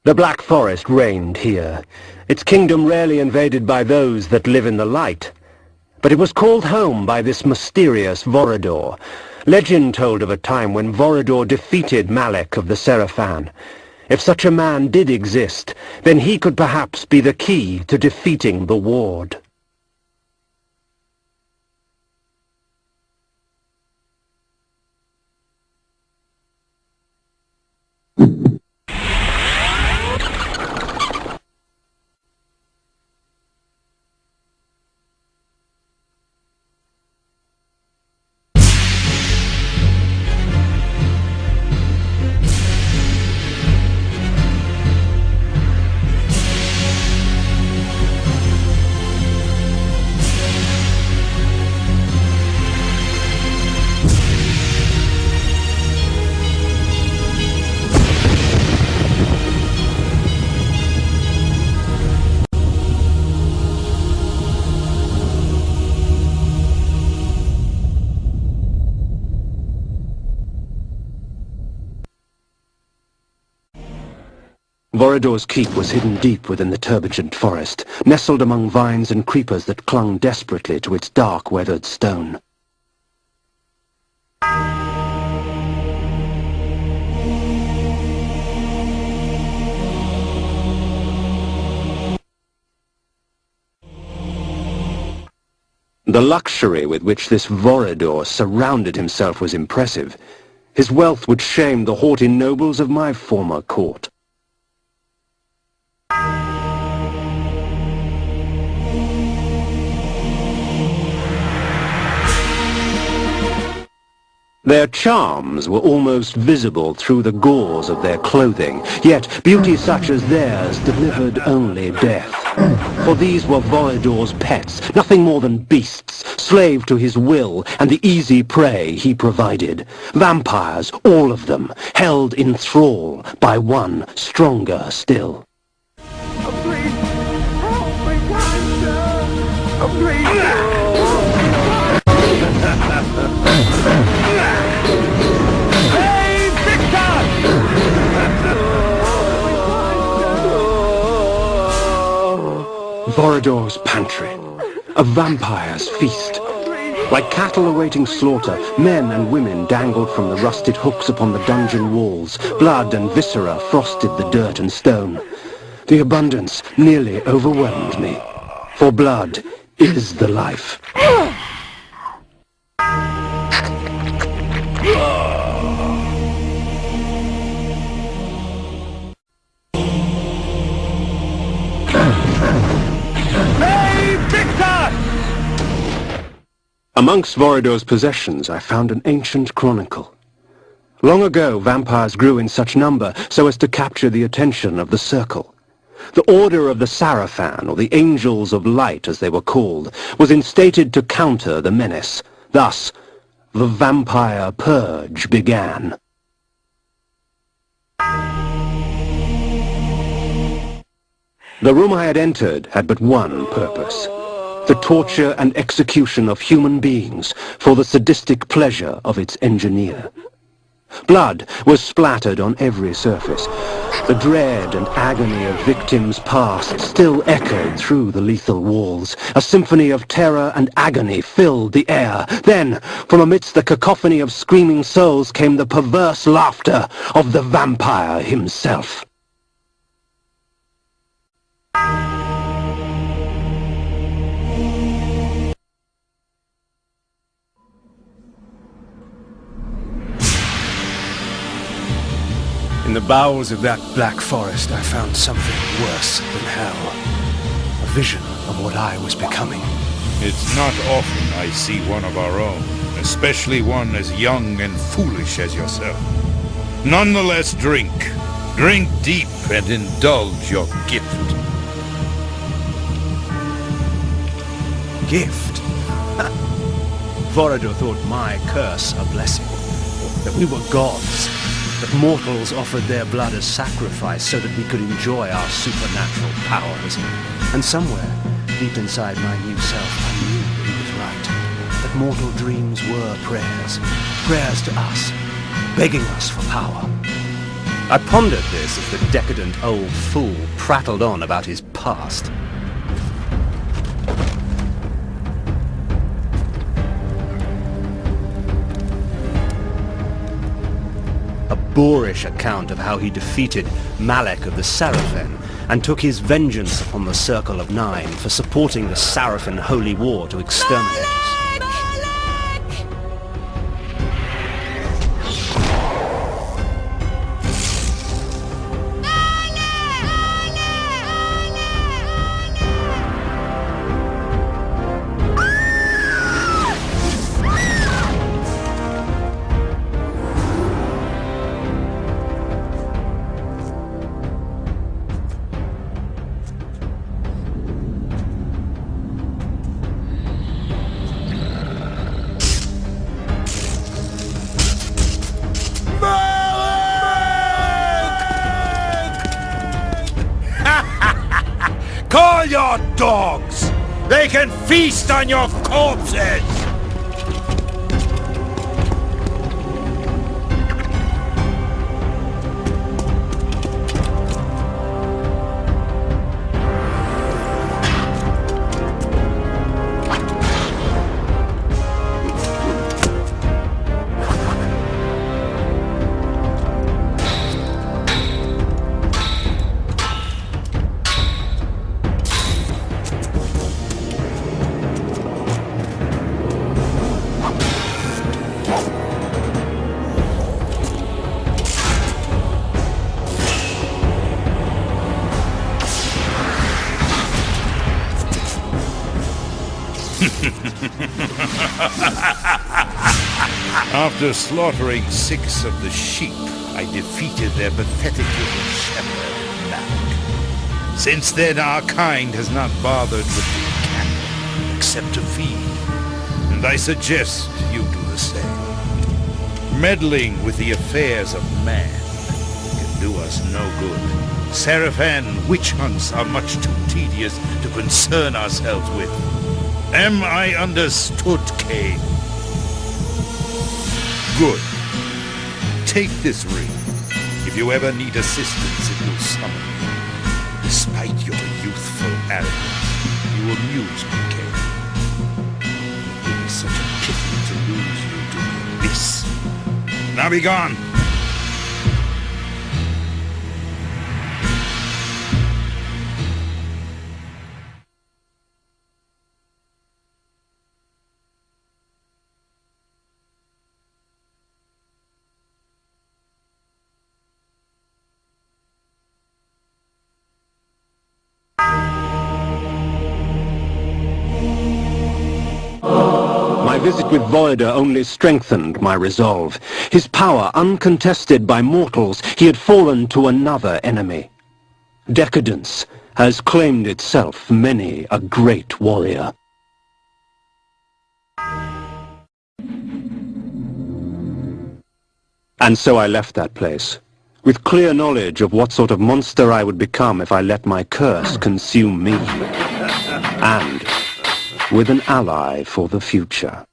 The Black Forest reigned here, its kingdom rarely invaded by those that live in the light. But it was called home by this mysterious Vorador. Legend told of a time when Vorador defeated Malek of the Seraphan. If such a man did exist, then he could perhaps be the key to defeating the Ward. Vorador's keep was hidden deep within the turbulent forest, nestled among vines and creepers that clung desperately to its dark, weathered stone. The luxury with which this Vorador surrounded himself was impressive. His wealth would shame the haughty nobles of my former court. Their charms were almost visible through the gauze of their clothing, yet beauty such as theirs delivered only death. For these were Vorador's pets, nothing more than beasts, slave to his will and the easy prey he provided. Vampires, all of them, held in thrall by one stronger still. Please, help me, kind sir. Please. Hey, Victor! Vorador's pantry, a vampire's feast. Like cattle awaiting slaughter, men and women dangled from the rusted hooks upon the dungeon walls. Blood and viscera frosted the dirt and stone. The abundance nearly overwhelmed me, for blood is the life. Amongst Vorador's possessions, I found an ancient chronicle. Long ago, vampires grew in such number so as to capture the attention of the Circle. The Order of the Seraphan, or the Angels of Light as they were called, was instated to counter the menace. Thus, the Vampire Purge began. The room I had entered had but one purpose: the torture and execution of human beings for the sadistic pleasure of its engineer. Blood was splattered on every surface. The dread and agony of victims past still echoed through the lethal walls. A symphony of terror and agony filled the air. Then, from amidst the cacophony of screaming souls came the perverse laughter of the vampire himself. In the bowels of that black forest, I found something worse than hell. A vision of what I was becoming. It's not often I see one of our own, especially one as young and foolish as yourself. Nonetheless, drink. Drink deep and indulge your gift. Gift? Vorador thought my curse a blessing. That we were gods. That mortals offered their blood as sacrifice so that we could enjoy our supernatural powers. And somewhere, deep inside my new self, I knew he was right. That mortal dreams were prayers. Prayers to us, begging us for power. I pondered this as the decadent old fool prattled on about his past. A boorish account of how he defeated Malek of the Sarafan and took his vengeance upon the Circle of Nine for supporting the Sarafan Holy War to exterminate us. Call your dogs! They can feast on your corpses! After slaughtering 6 of the sheep, I defeated their pathetic little shepherd, Malek. Since then, our kind has not bothered with the cattle, except to feed. And I suggest you do the same. Meddling with the affairs of man can do us no good. Sarafan witch hunts are much too tedious to concern ourselves with. Am I understood, Kain? Good. Take this ring. If you ever need assistance, it will summon you. Despite your youthful arrogance, you amuse me, Kain. It is such a pity to lose you to the abyss. Now be gone! My visit with Vorador only strengthened my resolve. His power uncontested by mortals, he had fallen to another enemy. Decadence has claimed itself many a great warrior. And so I left that place, with clear knowledge of what sort of monster I would become if I let my curse consume me. And with an ally for the future.